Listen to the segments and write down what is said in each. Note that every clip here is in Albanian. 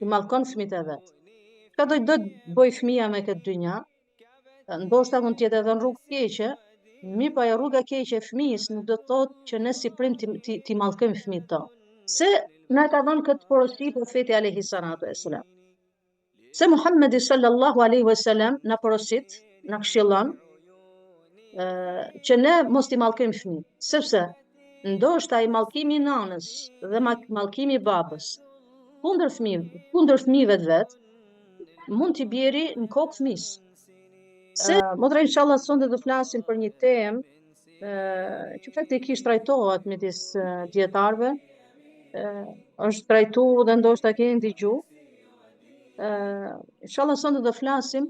i mallkon fëmijët e vet. Çka do të bëj fëmia me këtë dynja? Ndoshta mund të jetë edhe në rrugë keqe, mirë po ajo rruga keqe e fëmijës nuk do të thotë që ne si prind ti mallkojmë fëmijët tonë. Se na ka dhënë këtë porosi profeti alayhi salatu wasalam. Se Muhammedi sallallahu alaihi wasallam na porosit, na këshillon që ne mos t'i mallkojmë fëmijët, sepse ndoshta i mallkimi i nanës dhe mallkimi i babës kundër fëmijëve të vet mund t'i bjeri në kokë fëmijës. Se motra inshallah sonte do flasim për një temë që faktikisht trajtohet midis dietarëve, është trajtuar dhe ndoshta keni dëgjuar. Inshallah sonte do flasim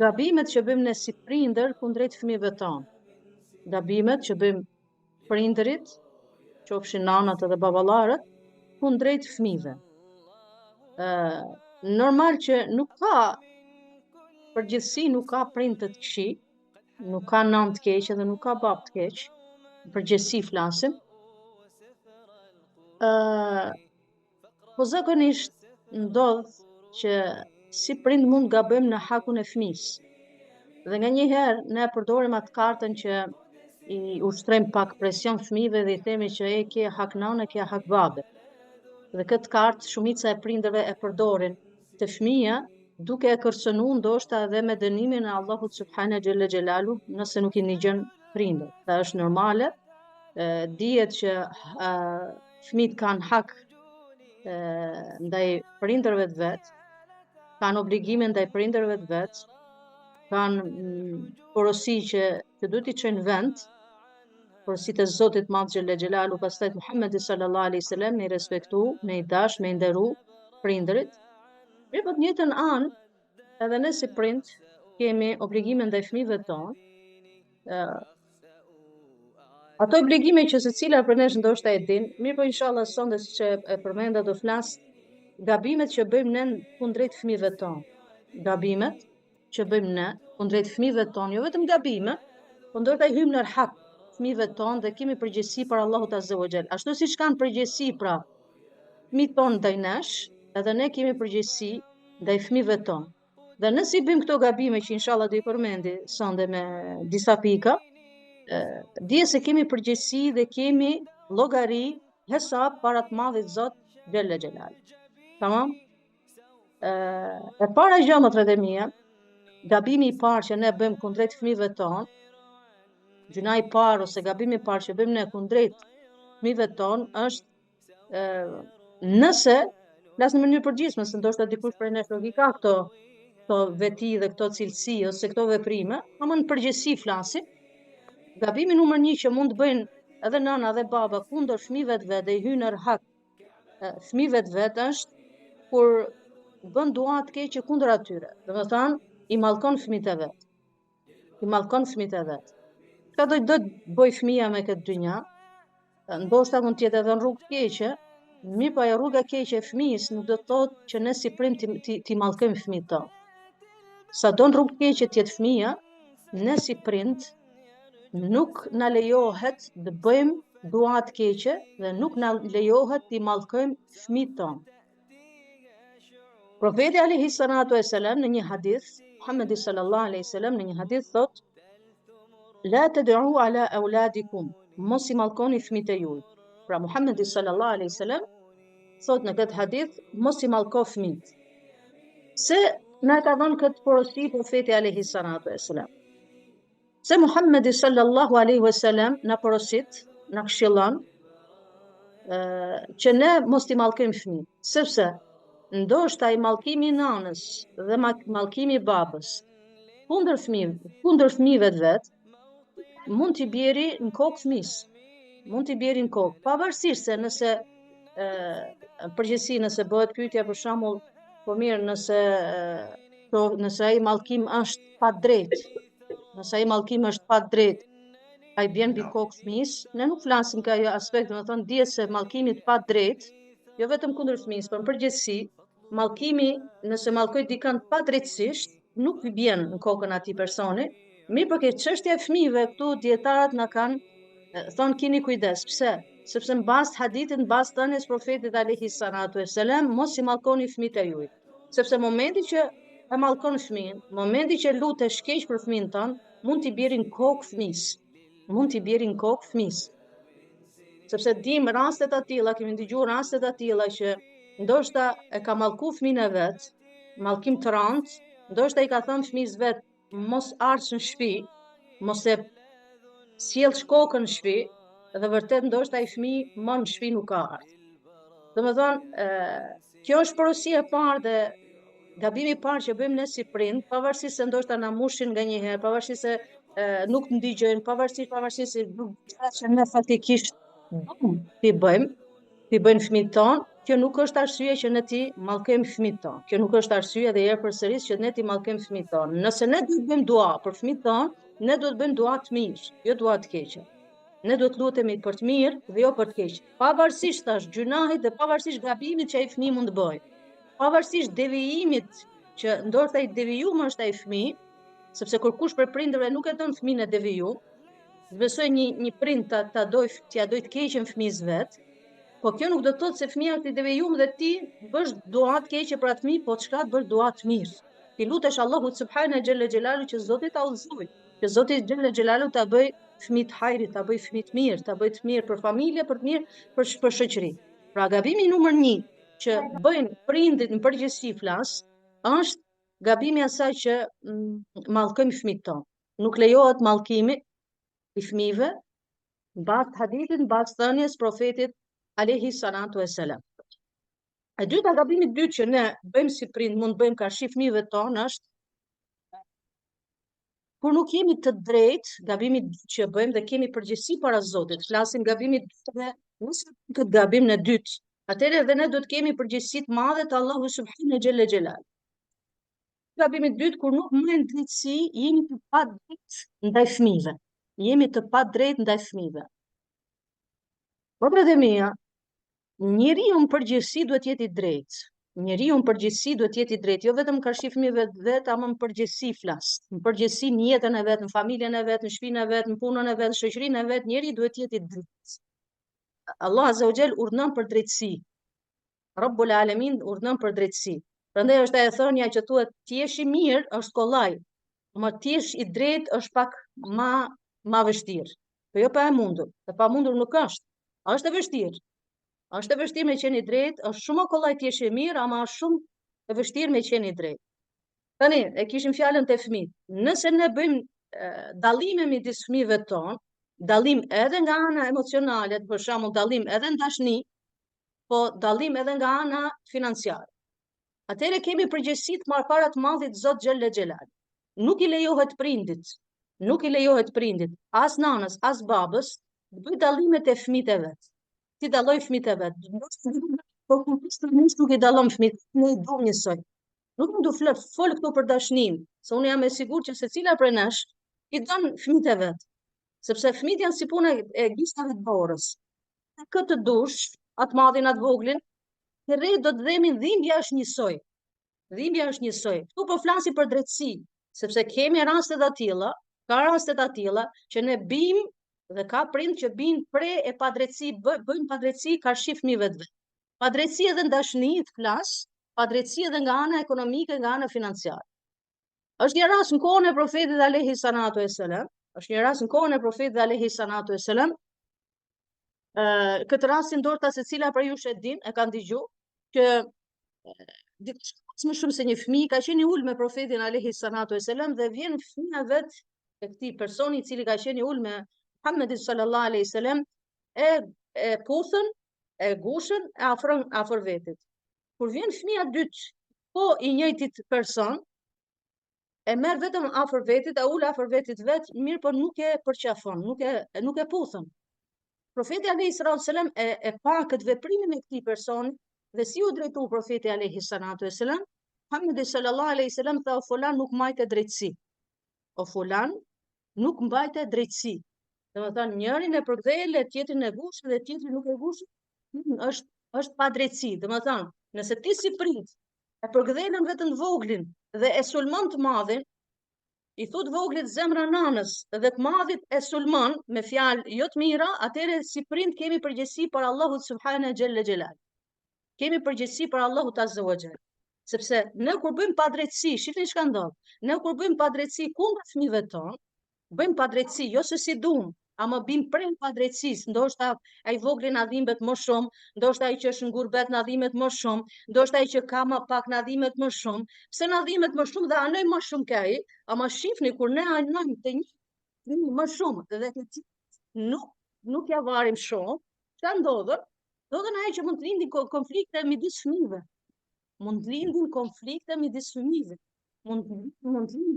gabimet që bëjmë ne si prindër kundrejt fëmijëve tonë. Gabimet që bëjmë prindërit, qofshin nanat edhe baballarët, kundrejt fëmijëve. Normal që nuk ka përgjithësi, nuk ka prind të këqij, nuk ka nan të keq edhe nuk ka bab të keq, përgjithësi flasim. Po zakonisht ndodh që si prind mund gabojmë në hakun e fëmijës. Dhe nganjëherë ne përdorim atë kartën që i ushtrojmë pak presion fëmijëve dhe i themi që e ke hak nane, ke hak babe. Dhe këtë kartë shumica e prindërve e përdorin të fëmija, duke e kërcënuar ndoshta edhe me dënimin e Allahut subhana xhella xhelalu, nëse nuk i nigjon prindër. Dhe është normale, dihet që fëmijët kanë hak ndaj prindërve të vet, kanë obligime ndaj prindërve të vet, kanë porosi që duhet i çojnë vend, porositë e Zotit Madh xhella xhelalu, pastaj Muhamedi sallallahu alaihi wasallam ne i respektu, ne i dash, ne i nderu prindërit. Mirë, po të njëjtën anë, edhe ne si prind kemi obligime ndaj fëmijëve tonë. Ato obligime që secila për nesh ndoshta e din, mirë po inshallah sonte siç e përmenda do flas gabimet që bëjmë ne kundrejt fëmijëve tonë. Gabimet që bëjmë ne kundrejt fëmijëve tonë, jo vetëm gabime, por ndoshta i hyjmë në hak fëmijëve tonë dhe kemi përgjegjësi për Allahut azza wa xal. Ashtu siç kanë përgjegjësi pra fëmijët tonë ndaj nesh, edhe ne kemi përgjegjësi ndaj fëmijëve tonë. Dhe nëse i bëjmë këto gabime që inshallah do i përmendi sonde me disa pika, dije se kemi përgjegjësi dhe kemi llogari hesab para të Madhit Zot xhella xhelal. Tamam? E para gjë motrat e mia, gabimi i parë që ne bëjmë kundrejt fëmijëve tonë, gjuna i parë ose gabimi i parë që bëjmë ne kundrejt fëmijëve tonë është nëse flas në mënyrë përgjithshme, se ndoshta dikush prej nesh nuk i ka këto veti dhe këto cilësi ose këto veprime, ama në përgjithësi flasim. Gabimi numër 1 që mund të bëjnë edhe nana dhe baba kundër fëmijëve të vet dhe i hyjnë në hak fëmijëve të vet është kur bën dua të keqe kundër atyre. Domethënë i mallkon fëmijët e vet. I mallkon fëmijët e vet. Çka do të bëj fëmia me këtë dynja? Ndoshta mund të jetë edhe në rrugë keqe, mirë po ajo rruga keqe e fëmijës nuk do të thotë që ne si prind ti mallkojmë fëmijët tonë. Sa do në rrugë keqe të jetë fëmia, ne si prind nuk na lejohet të bëjmë dua të keqe dhe nuk na lejohet të mallkojmë fëmijët tonë. Profeti alayhi salatu wasalam në një hadith, Muhammedi sallallahu alaihi wasallam në një hadith thotë: La tad'u ala auladikum, mos i mallkoni fëmijët e juaj. Pra Muhammedi sallallahu alaihi wasallam thotë në këtë hadith mos i mallko fëmijët. Se na ka dhënë këtë porosi profeti alayhi salatu wasalam. Se Muhammedi sallallahu alaihi wasallam na porosit, na këshillon që ne mos t'i mallkojmë fëmijët, sepse ndoshta i mallkimi i nanës dhe mallkimi i babës kundër fëmijëve të vet mund t'i bjeri në kokë fëmijës. Mund t'i bjeri në kokë, pavarësisht se nëse përgjithësi nëse bëhet pyetja për shembull, po mirë nëse ai mallkim është pa drejt, nëse ai mallkim është pa drejt, ai bjen mbi kokë fëmijës, ne nuk flasim ka ajo aspekt, domethënë dihet se mallkimi pa drejt, jo vetëm kundër fëmijës, por në përgjithësi, mallkimi nëse mallkoj dikën pa drejtësisht, nuk i bjen në kokën atij personi. Mirë, për këtë çështje e fëmijëve këtu dietarët na kanë thonë keni kujdes. Pse? sepse në bazë të hadithit, në bazë të thënies profetit alayhi salatu vesselam, mos i mallkoni fëmijët e juaj. Sepse momenti që e mallkon fëmin, momenti që lutesh keq për fëmin tën, mund t'i bjerin kokë fëmis. Mund t'i bjerin kokë fëmis. Sepse dim rastet të tilla, kemi dëgjuar rastet të tilla që ndoshta e ka mallku fëmin e vet, mallkim të rënd, ndoshta i ka thënë fëmijës vet mos ardhsh në shtëpi, mos e sjellsh kokën në shtëpi, dhe vërtet ndoshta ai fëmijë më në shtëpi nuk ka ardhur. Domethënë, kjo është porosia e parë dhe gabimi i parë që bëjmë ne si prind, pavarësisht se ndoshta na mushin nganjëherë, pavarësisht se nuk ndigjojnë, pavarësisht se që ne faktikisht ti bëjmë fëmijët tonë, kjo nuk është arsye që ne ti mallkojmë fëmijët tonë. Kjo nuk është arsye edhe herë përsëris që ne ti mallkojmë fëmijët tonë. Nëse ne duhet bëjmë dua për fëmijët tonë, ne duhet bëjmë dua të mirë, jo dua të keqe. Ne duhet lutemi për të mirë dhe jo për të keq. Pavarësisht tash gjunahit dhe pavarësisht gabimit që ai fëmijë mund të bëjë. Pavarësisht devijimit që ndoshta i devijuar është ai fëmijë, sepse kërkush për prindërve nuk e don fëmijën e devijuar. Besoj një prind t'ia doj të keqen fëmijës vet, po kjo nuk do të thotë se fëmia është i devijuar dhe ti bësh dua të keqe për atë fëmijë, po çka të bësh dua të mirë. Ti lutesh Allahut subhanahu xhella xhelalu që Zoti ta udhëzoj, që Zoti xhella xhelalu ta bëj fëmijë të hajrit, ta bëj fëmijë të mirë, ta bëj të mirë për familje, për të mirë për shoqëri. Pra gabimi numër 1 që bëjnë prindit në përgjithësi flas, është gabimi asaj që mallkojmë fëmijët tonë. Nuk lejohet mallkimi i fëmijëve në bazë të hadithit, në bazë të thënies profetit alayhi salatu vesselam. E dyta, gabimi i dytë që ne bëjmë si prind, mund bëjmë karshi fëmijëve tonë është kur nuk jemi të drejtë, gabimi i dytë që bëjmë dhe kemi përgjegjësi para Zotit. Flasim gabimi i dytë dhe nëse këtë gabim në dytë, atëherë edhe ne do të kemi përgjegjësi të madhe të Allahut subhanahu xhella xhelal. Gabimi i dytë, kur nuk marrim drejtësi, jemi të padrejtë ndaj fëmijëve. Jemi të padrejtë ndaj fëmijëve. Vëllezër e mia, njeriu në përgjithësi duhet jetë i drejtë. Njeriu në përgjithësi duhet jetë i drejtë, jo vetëm karshi fëmijëve vet, ama në përgjithësi flas. Në përgjithësi në jetën e vet, në familjen e vet, në shtëpinë e vet, në punën e vet, në shoqërinë e vet, njeriu duhet jetë i drejtë. Allah azza wa jall urdhnon për drejtësi. Rabbul alamin urdhnon për drejtësi. Prandaj është ajo thënia që thuhet ti je i mirë është kollaj, por ti je i drejtë është pak më vështirë. Po jo pa e mundur. E pa mundur nuk është. Është e vështirë. Është e vështirë me qenë i drejtë, është shumë kollaj ti je i mirë, ama është shumë e vështirë me qenë i drejtë. Tani e kishim fjalën te fëmijët. Nëse ne bëjmë dallime midis fëmijëve tonë, dallim edhe nga ana emocionale, për shembull dallim edhe në dashni, po dallim edhe nga ana financiare. Atëherë kemi përgjegjësi të marrë të madhit Zot xhella xhelal. Nuk i lejohet prindit, as nanës, as babës, të bëj dallimet e fëmijët e vet. Ti dalloj fëmijët e vet. Po nuk i dallon fëmijët, ne i duam njësoj. Nuk më du fol këtu për dashnin, se unë jam e sigurt që secila prej nesh i don fëmijët e vet. Sepse fëmijët janë si puna e gishtave të borës. Këtë dush, atë madhin, atë voglin, të rrejt do të dhemin dhimbja është njësoj. Dhimbja është njësoj. Këtu po flasi për drejtësi, sepse kemi rastet atilla, ka rastet atilla që ne bim dhe ka prind që bin pre e padrejtësi, bëjnë padrejtësi karshi fëmijëve të vet. Padrejtësi edhe në dashni të flas, padrejtësi edhe nga ana ekonomike, nga ana financiare. Është një rast në kohën e profetit alayhi salatu vesselam, këtë rastin ndoshta secila prej jush e din, e kanë dëgjuar që më shumë se një fëmijë ka qenë i ul me profetin alayhi salatu vesselam dhe vjen fëmia vet e këtij personi i cili ka qenë i ul me Muhammedin sallallahu alaihi wasallam e puthën, e gushën e afron afër vetit. Kur vjen fëmia dytë, po i njëjtit person, e merr vetëm afër vetit, e ul afër vetit vet, mirë po nuk e përqafon, nuk e puthën. Profeti alayhi salatu wasallam e pa këtë veprimin e këtij personi dhe si u drejtu profeti alayhi salatu wasallam, Muhammedi sallallahu alaihi wasallam tha o fulan nuk mbajte drejtësi. O fulan nuk mbajte drejtësi. Domethënë njërin e përkthejë, tjetrin e gush dhe tjetri nuk e gush, është pa drejtësi. Domethënë, nëse ti si prind e përkthejën vetëm të voglin dhe e sulmon të madhin, i thot voglit zemra nanës dhe të madhit e sulman me fjalë jo të mira, atëre si prind kemi përgjegjësi për Allahut subhanahu xhella xhelal. Kemi përgjegjësi për Allahut azza wa xhel. Sepse ne kur bëjmë padrejtësi, shifni çka ndodh. Ne kur bëjmë padrejtësi kundër fëmijëve tonë, bëjmë padrejtësi jo se si duam, ama bim prem padrejtësisë, ndoshta ai vogli na dhimbet më shumë, ndoshta ai që është në gurbet na dhimbet më shumë, ndoshta ai që ka më pak na dhimbet më shumë. Pse na dhimbet më shumë dhe anoj më shumë ke ai, ama shifni kur ne anojmë të një fëmijë më shumë dhe të nuk ja varim shumë, çka ndodhet? Ndodhen ajo që mund të lindin konflikte midis fëmijëve. Mund të lindin konflikte midis fëmijëve. Mund të lindin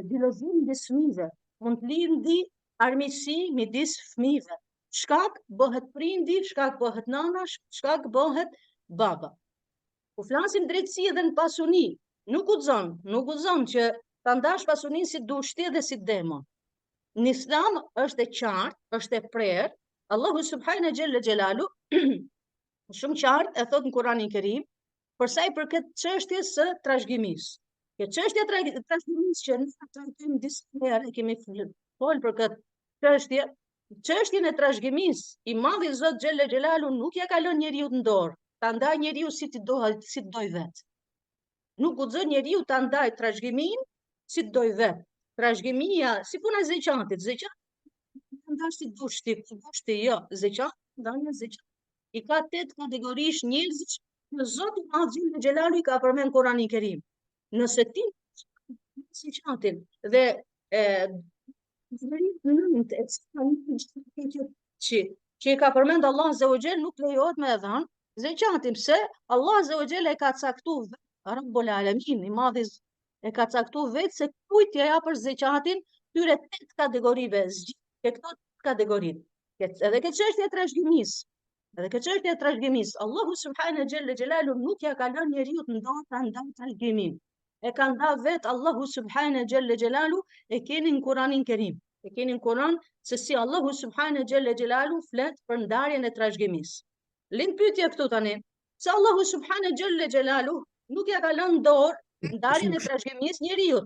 xhelozim midis fëmijëve. Mund të lindi armiqësi midis fëmijëve. Shkak bëhet prindi, shkak bëhet nana, shkak bëhet baba. Ku flasim drejtësi edhe në pasuni, nuk guxon që ta ndash pasuninë si dush ti dhe si demon. Në Islam është e qartë, është e prerë, Allahu subhanahu xhella xhelalu shumë qartë e thot në Kur'anin Kerim, për sa i përket çështjes së trashëgimisë. Kjo çështje e trashëgimisë që ne trajtojmë disa herë, kemi folur për këtë çështje, çështjen e trashëgimisë, i madhi Zot xhella xhelalu nuk ja ka lënë njeriu në dorë, ta ndaj njeriu si të doj vet. Nuk guxon njeriu ta ndaj trashëgimin si të doj vet. Trashëgimia si puna e zeqatit, ndash si dush ti, jo, zeqat, ndonjë zeqat. I ka 8 kategorish njerëzish që Zoti i Madh xhelalu i ka përmend Kur'anin Kerim. Nëse ti zeqatin dhe që i ka përmend Allah azza wa xhel nuk lejohet me dhënë zeqatin, pse Allah azza wa xhel e ka caktuar Rabbul Alamin, i Madhi e ka caktuar vetë se kujt ja japësh zeqatin këtyre 8 kategorive, zgjidhje këto kategoritë. Edhe këtë çështje e trashëgimisë. Edhe këtë çështje e trashëgimisë, Allahu subhanahu xhella xhelalu nuk ja ka lënë njeriu të ndonë ta ndaj trashëgimin. E ka ndarë vetë Allahu subhanahu xhella xhelalu, e keni në Kur'anin Kerim. E keni në Kur'an se si Allahu subhanahu xhella xhelalu flet për ndarjen e trashëgimisë. Lind pyetje këtu tani, se Allahu subhanahu xhella xhelalu nuk ja ka lënë dorë ndarjen e trashëgimisë njeriu.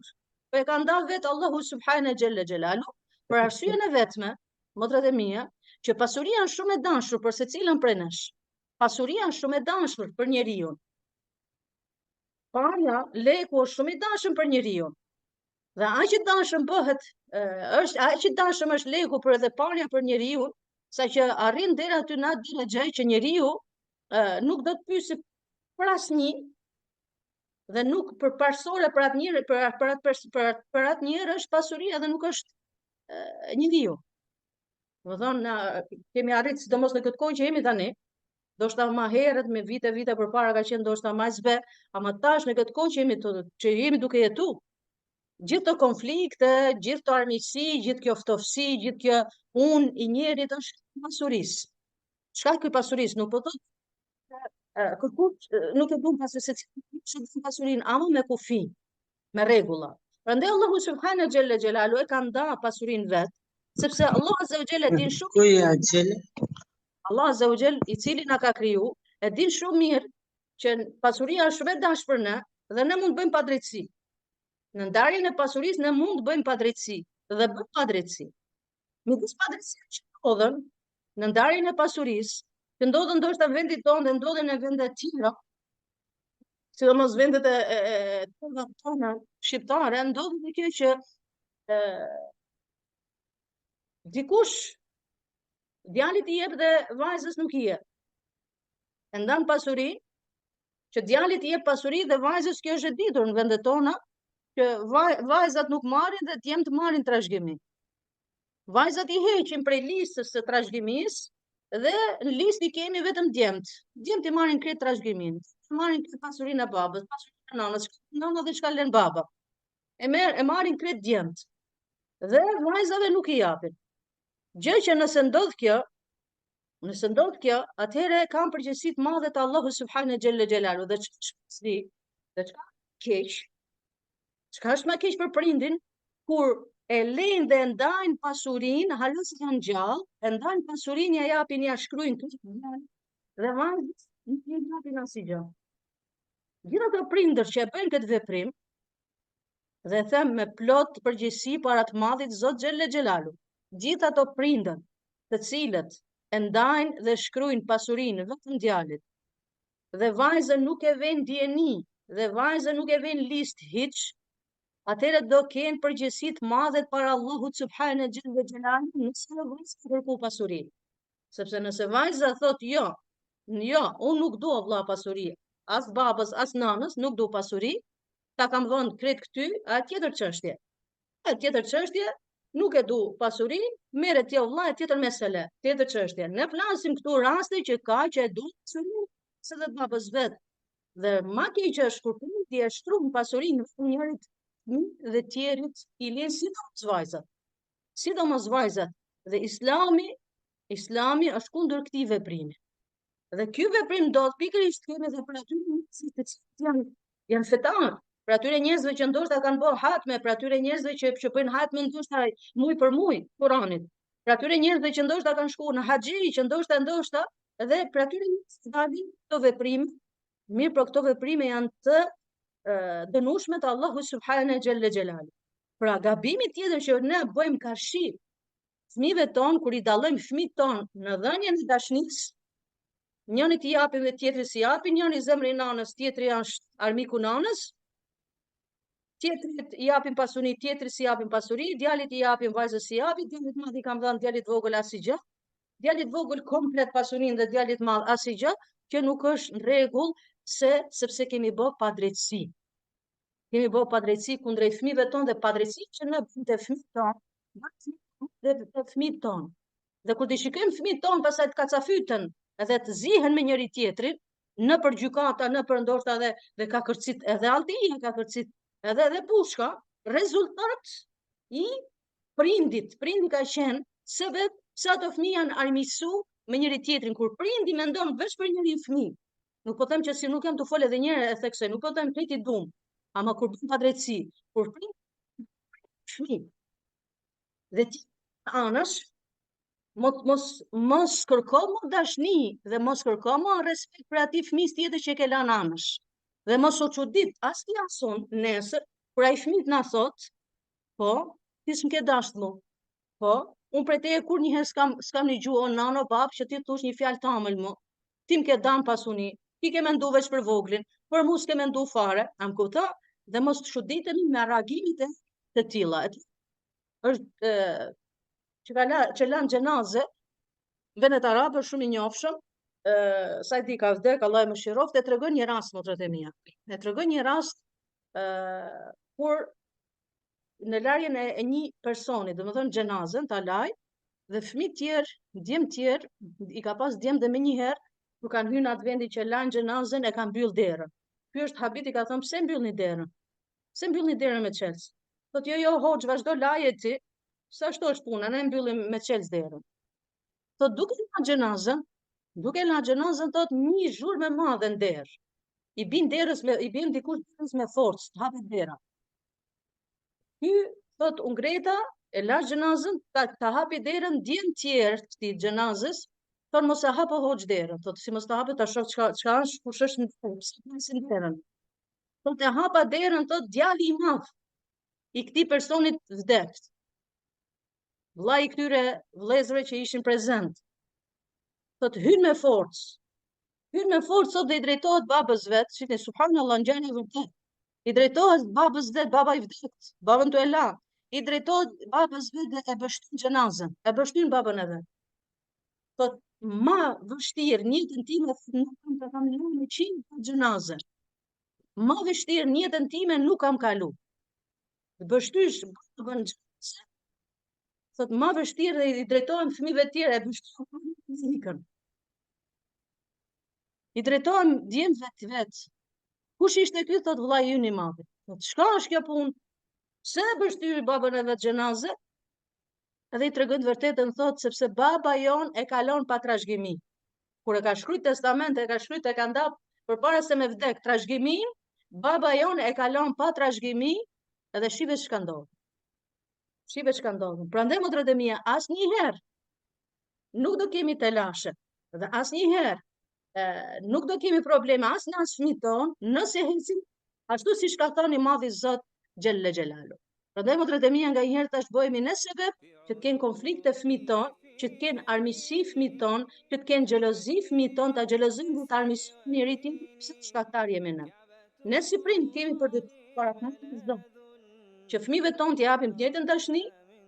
Po e ka ndarë vetë Allahu subhanahu xhella xhelalu për arsyeën e vetme, motrat e mia, që pasuria është shumë e dashur për secilën prej nesh. Pasuria është shumë e dashur për njeriu. Parja, leku është shumë i dashur për njeriu. Dhe aq i dashur bëhet, aq i dashur është leku për edhe parja për njeriu, saqë arrin deri aty në atë drejtë që njeriu nuk do të pyesë për asnjë dhe nuk për parsore për atë njeri, për atë njerëz është pasuria dhe nuk është njeriu. Do thonë, kemi arrit sidomos në këtë kohë që jemi tani, ndoshta më herët me vite përpara ka qenë ndoshta më zbe, ama tash në këtë kohë që jemi duke jetu, gjithë të konflikte, gjithë të armiqësi, gjithë kjo ftofsi, gjithë kjo unë i njerit është pasurisë. Çka ky pasurisë? Nuk po thotë kërkush nuk e duan pasurinë, ama me kufi, me rregulla. Prandaj Allahu subhanahu xhella xhelalu e ka ndarë pasurinë vet, sepse Allah azza wa xhel e din shumë. Allah azza wa xhel, i cili na ka kriju, e din shumë mirë që pasuria është shumë e dashur për ne dhe ne mund të bëjmë padrejtësi. Në ndarjen e pasurisë ne mund të bëjmë padrejtësi dhe bëjmë padrejtësi. Midis padrejtësive që ndodhen në ndarjen e pasurisë, që ndodhen ndoshta në vendin tonë dhe ndodhen në vende të tjera, sidomos vendet e tona shqiptare, ndodhet dhe kjo që dikush djalit i jep dhe vajzës nuk i jep. E ndan pasuri, që djalit i jep pasuri dhe vajzës, kjo është e ditur në vendet tona, që vajzat nuk marrin dhe djemt marrin trashëgimi. Vajzat i heqin prej listës së trashëgimisë dhe në listë i kemi vetëm djemt. Djemt i marrin krejt trashëgimin, marrin krejt pasurinë e babës, pasurinë e nanës, nana dhe çka lën baba. E marrin krejt djemt. Dhe vajzave nuk i japin. Gjë që nëse ndodh kjo, atëherë kanë përgjegjësi të madhe të Allahu subhanahu xhella xhelalu dhe çka keq. Çka është më keq për prindin kur e lejnë dhe ndajnë pasurinë, halos janë gjallë, e ndajnë pasurinë, ja japin, ja shkruajnë këtë dhe vajzës nuk i japin asgjë. Gjithë ato prindër që e bëjnë këtë veprim, Dhe them me plot përgjegjësi para të madhit Zot Xhelle Xhelalu. Gjithë ato prindër, të cilët e ndajnë dhe shkruajnë pasurinë vetëm djalit, dhe vajza nuk e vën dieni, dhe vajza nuk e vën listë hiç, atëherë do kenë përgjegjësi të madhe para Allahut subhanahu wa taala nëse vajza kërkon pasuri. Sepse nëse vajza thot jo, unë nuk dua vëlla pasuri, as babës, as nanës, nuk du pasuri, ta kam dhënë krejt këty, a tjetër çështje. A tjetër çështje, nuk e du pasuri, merret jo vëlla, tjetër mesele, tjetër çështje. Ne flasim këtu raste që ka që e du pasuri, se dhe babës vet. Dhe ma keq është kur ti e shtruan pasurinë në njërit dhe tjerit i lën sidomos vajzat. Sidomos vajzat. Dhe Islami është kundër këtij veprimi. Dhe ky veprim do të pikërisht kemi edhe për aty që janë fetar, për atyre njerëzve që ndoshta kanë bërë hatme, për atyre njerëzve që bëjnë hatme ndoshta muj për muj Kuranit, për atyre njerëzve që ndoshta kanë shkuar në haxhi, që ndoshta edhe për atyre njerëz që dalin këto veprime, mirë për këto veprime janë të dënueshme te Allahu subhanahu xhelle xhelal. Pra gabimi tjetër që ne bëjmë karshi fëmijëve ton kur i dallojmë fëmijët ton në dhënien e dashurisë, njëri t'i japin dhe tjetri si japin, njëri zemrin nanës, tjetri është armiku nanës, tjetrit i japin pasuri, tjetri si japin pasuri, djalit i japin vajzës si japin, djalit madh i kam dhënë djalit vogël asgjë, djalit vogël komplet pasurinë dhe djalit madh asgjë, që nuk është në rregull sepse kemi bë padrejtësi. Kemi bë padrejtësi kundrejt fëmijëve tonë dhe padrejtësi që ne bëjmë te fëmijët tonë, dhe te fëmijët tonë. Dhe kur të shikojmë fëmijët tonë pastaj të kacafyten edhe të zihen me njëri tjetrin në për gjykata, në për ndoshta dhe ka kërcit edhe Altia, ka kërcit edhe pushka, rezultat i prindit ka qenë se vetë pse ato fëmijë janë armiqsu me njëri tjetrin, kur prindi mendon veç për njëri fëmijë. Nuk po them që si nuk jam të fol edhe një herë e theksoj, nuk po them krejt i dum, ama kur bën padrejtësi, kur prindi fëmijë dhe ti anash mos kërko më dashni dhe mos kërko më respekt për atij fëmijës tjetër që ke lënë anësh. Dhe mos u çudit as ti asun nesër kur ai fëmijë na thot, po, ti s'm ke dashur më. Po, unë prej teje kur njëherë s'kam një gjuhë o nano bab që ti thosh një fjalë tamël më. Ti m'ke dam pasuni, ti ke mendu veç për voglin, për mu s'ke mendu fare, am kupto? Dhe mos të çuditeni me reagimet e të tilla. Është që lanë gjenaze, venet arabe shumë i njohshëm, Sajdi ka vdek, Allah e mëshiroft, e tregon një rast, motrat e mia. E tregon një rast kur në larjen e një personi, domethënë xhenazën ta laj, dhe fëmijë tjerë, djem tjerë, i ka pas djem dhe menjëherë kur kanë hyrë në atë vendi që lajnë xhenazën e kanë mbyll derën. Ky është habiti, ka thënë pse mbyllni derën? Pse mbyllni derën me çelës? Thotë jo hoxh, vazhdo laje ti. Sa ashtu është puna, ne mbyllim me çelës derën. Thotë duke la xhenazën thotë një zhurmë e madhe në derë. I bin dikush derës me forcë, të hapet dera. Ky thotë unë greta e la xhenazën, ta hapi derën djem tjerë të këtij xhenazës, thonë mos e hapo hoxh derën, thotë si mos ta hapë ta shoh çka është, kush është në pse derën. Thotë e hapa derën, thotë djali i madh i këtij personit vdekët. Vllai i këtyre vëllezërve që ishin prezent. Thotë hyn me forcë, thotë dhe i drejtohet babës vet, shihni subhanallahu ngjania e vërtetë. I drejtohet babës vet, baba i vdekët, babën tu e la. I drejtohet babës vet dhe e bështyn xhenazën, e bështyn babën e vet. Thotë ma vështirë në jetën time nuk kam kaluar me 100 xhenazë. Ma vështirë në jetën time nuk kam kalu. Bështysh babën xhenazë. Thotë ma vështirë dhe i drejtohen fëmijëve të tjerë, e bështyn ikën. I drejtohen djemve vet. Kush ishte ky? Thot vllai ynë i madh. Thot çka është kjo punë? Pse bështyr babën e vet xhenazë? Edhe i tregon të vërtetën, thot sepse baba jon e ka lënë pa trashëgimi. Kur e ka shkruajt testament, e ka shkruajt e ka ndap përpara se me vdek trashëgimin, baba jon e ka lënë pa trashëgimi, edhe shive çka ndodh. Shive çka ndodh. Prandaj motrat e mia, asnjëherë nuk do kemi telashe, dhe asnjëherë nuk do kemi probleme as në fëmijët tonë, nëse ecim ashtu siç ka thënë i madhi Zot, xhelle xhelalu. Prandaj motrat e mia nganjëherë tash bëhemi ne sebeb që të kenë konflikte fëmijët tonë, që të kenë armiqësi fëmijët tonë, që të kenë xhelozi fëmijët tonë, ta xhelozojnë dhe ta armiqsojnë njëri tjetrin pse shkaktar jemi ne. Ne si prind kemi për detyrë para çdo që fëmijëve tonë t'i japim të njëjtën dashni,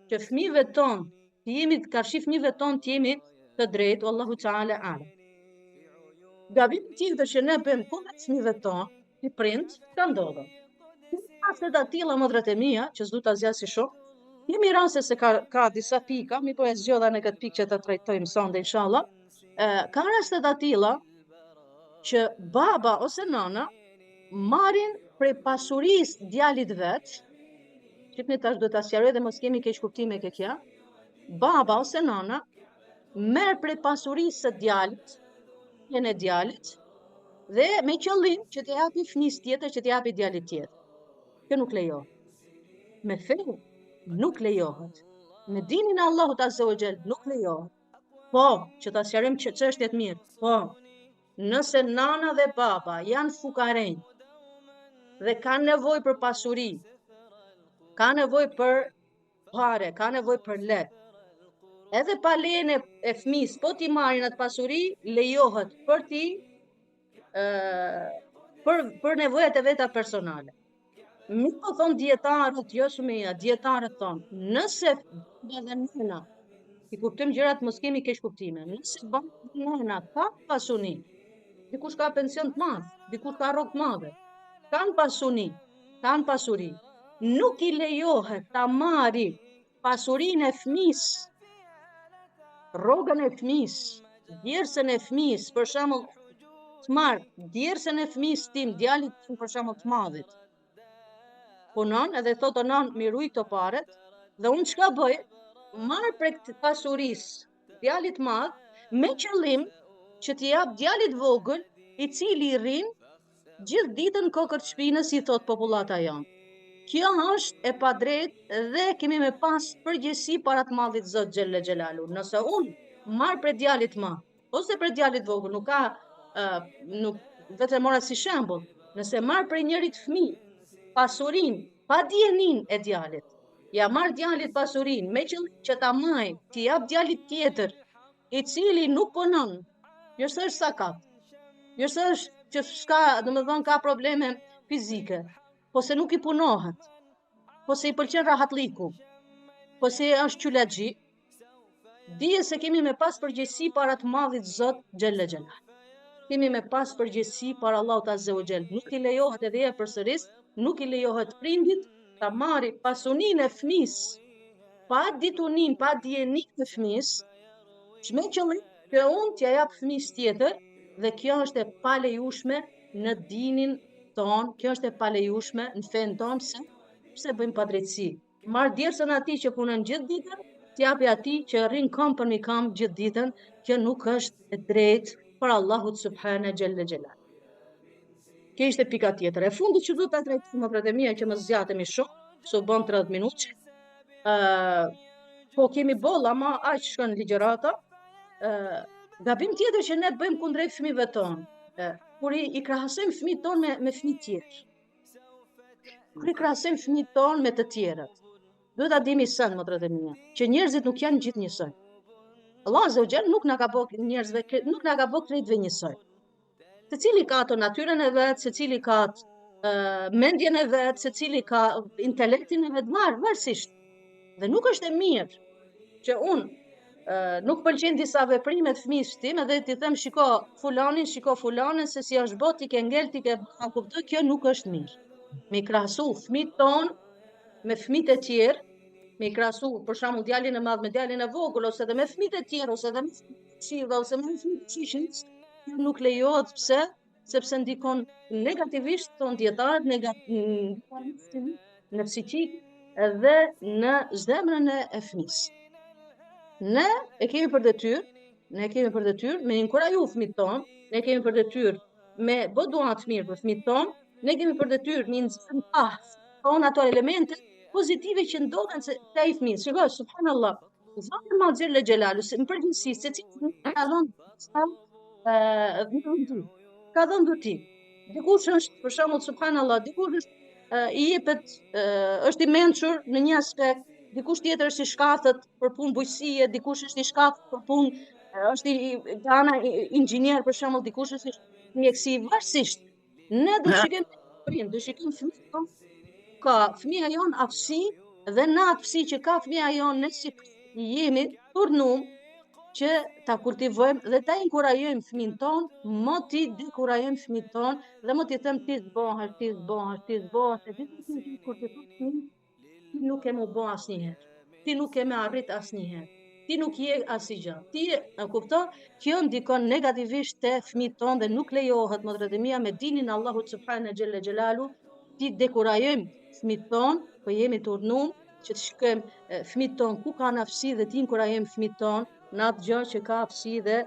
që fëmijëve tonë të jemi karshi fëmijëve tonë të jemi të drejtë, Allahu Teala ala. Gabim tjetër që ne bëjmë kundër fëmijëve tonë, si prind, ka ndodhur. Raste të tilla motrat e mia, që s'du ta zgjasë shumë, jemi raste se ka disa pika, mi po e zgjodha në këtë pikë që ta trajtojmë sonde inshallah. Ka raste të tilla që baba ose nana marrin prej pasurisë djalit vet, shqipni tash do ta sqaroj dhe mos kemi keq kuptime ke kjo. Baba ose nana merr prej pasurisë së djalit, jenë e djalit, dhe me qëllim që t'i japi fëmijës tjetër, që t'i japi djalit tjetër. Kjo nuk lejohet. Me fe nuk lejohet. Me dinin e Allahut Azza wa Jall nuk lejohet. Po, që ta sqarojmë çështjet mirë. Po, nëse nana dhe baba janë fukarenj dhe kanë nevojë për pasuri, kanë nevojë për pare, kanë nevojë për lek, edhe pa lejen e fëmijës, po ti marrin atë pasuri, lejohet për ti për nevojat e veta personale. Mi po thonë dietarët, jo shumeja, dietarët thonë, nëse baba dhe nëna, i kuptojmë gjërat, mos kemi keq kuptime, nëse baba dhe nëna ka pasuni, dikush ka pension të madh, dikush ka rrogë të madhe, kanë pasuri, nuk i lejohet ta marri pasurinë e fëmijës, rrogën e fëmijës, djersën e fëmijës, për shembull, të marr djersën e fëmijës tim, djalit tim për shembull të madhit, punon edhe thotë non mi ruaj këto paret, dhe unë çka bëj? Marr prej pasurisë djalit madh me qëllim që t'i jap djalit vogël, i cili rrin gjithë ditën kokër të shpinës, si thot popullata jonë. Kjo është e padrejtë dhe kemi me pas përgjegjësi para të Madhit Zot xhelle xhelalu. Nëse unë marr prej djalit madh ose prej djalit vogël, nuk ka nuk vetëm mora si shembull, nëse marr prej njërit fëmijë pasurinë pa dijenin e djalit, ja marr djalit pasurinë me qëllim që ta maj, t'i jap djalit tjetër, i cili nuk punon, jo se është sakat, jo se është që s'ka, domethënë ka probleme fizike, po se nuk i punohet, po se i pëlqen rahatliku, po se është qulaxhi, dije se kemi me pas përgjegjësi para të Madhit Zot xhelle xhelal. Kemi me pas përgjegjësi para Allahut Azza wa Jall. Nuk i lejohet edhe përsëris, nuk i lejohet prindit ta marri pasuninë e fëmijës pa ditunin, pa dijenin e fëmijës, me qëllim që unë t'ja jap fëmijës tjetër, dhe kjo është e palejueshme në dinin ton, kjo është e palejueshme në fen ton, pse bëjmë padrejtësi. Marr djersën atij që punon gjithë ditën, t'japi atij që rrin kam për mi kam gjithë ditën, kjo nuk është e drejtë për Allahut subhana xhelle xhelal. Kjo ishte pika tjetër. E fundit që duhet ta trajtojmë më pratë mia që më zgjatemi shumë, so bën 30 minutë. Po kemi boll, ama aq shkon ligjërata. Gabim tjetër që ne bëjmë kundrejt fëmijëve tonë, kur i krahasojmë fëmijët tonë me fëmijë tjerë. Kur i krahasojmë fëmijët tonë me të tjerët. Duhet ta dimi sën më pratë mia, që njerëzit nuk janë gjithë njësoj. Allah Azza wa Jall nuk na ka bërë njerëzve, nuk na ka bërë krejtëve njësoj. Secili ka ato natyrën e vet, secili ka mendjen e vet, secili ka intelektin e vet, varësisht. Dhe nuk është e mirë që unë nuk pëlqejn disa veprime të fëmijës tim edhe ti them shiko fulanin, shiko fulanën se si është bot, ti ke ngel, ti ke kuptoj, kjo nuk është mirë. Me krahasu fëmijët ton me fëmijët e tjerë, me krahasu për shembull djalin e madh me djalin e vogël, ose edhe me fëmijët e tjerë, ose edhe me fëmijët ose me fëmijët e qishit, nuk lejohet. Pse? Sepse ndikon negativisht ton dietarët, në psikik dhe në zemrën e fëmijës. Ne kemi për detyrë me inkuraju fëmijët ton, ne kemi për detyrë me bë dua të mirë për fëmijët ton, ne kemi për detyrë me nxjerr ato elemente pozitive që ndodhen se ai fëmijë. Shikoj, subhanallahu, Zoti ma xhelle xhelalu, në përgjithësi secili ka dhënë ka dhënë duti. Dikush është, për shembull, subhanallahu, dikush është i jepet është i mençur në një aspekt, dikush tjetër është i shkatët për punë bujqësie, dikush është i shkatët për punë është nga ana inxhinier për shembull, dikush është i mjekësi, varësisht. Ne do shikojmë prind, do shikojmë fëmijën, ka fëmia jon aftësi dhe në atë aftësi që ka fëmia jon ne si jemi turnum që ta kultivojmë dhe ta inkurajojmë fëmin ton, mo ti dekurajojmë fëmin ton dhe mo ti them ti zbohesh, ti zbohesh, ti zbohesh, e ti kur të thotë fëmin, ti nuk e më bo asnjëherë, ti nuk e më arrit asnjëherë, ti nuk je asgjë. Ti e kupton, kjo ndikon negativisht te fëmijët ton dhe nuk lejohet motrët e mia me dinin Allahut subhanahu xhella xhelalu, ti dekurajojmë fëmijët ton, po jemi të urnum që të shikojmë fëmijët ton ku kanë aftësi dhe ti inkurajojmë fëmijët ton në atë gjë që ka aftësi dhe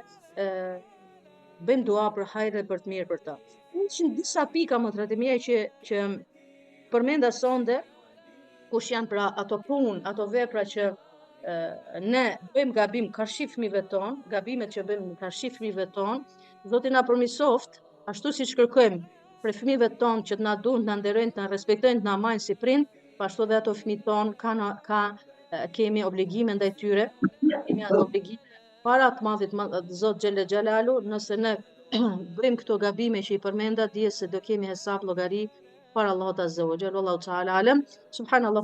bëjmë dua për hajër dhe për të mirë për ta. Ishin disa pika motrët e mia që përmenda sonde, kush janë pra ato punë, ato vepra që ne bëjmë gabim karshi fëmijëve ton, gabimet që bëjmë karshi fëmijëve ton, Zoti na përmirësoft, ashtu siç kërkojmë për fëmijëve ton që të na duan, të na nderojnë, të na respektojnë, të na majnë si prind, po ashtu dhe ato fëmijë ton kemi obligime ndaj tyre, kemi ato obligime para të madhit Zot xhelle xhelalu, nëse ne bëjmë këto gabime që i përmenda, dije se do kemi hesab llogari para Allahut azza wa jalla, Allahu ta'ala alem. Subhanallahu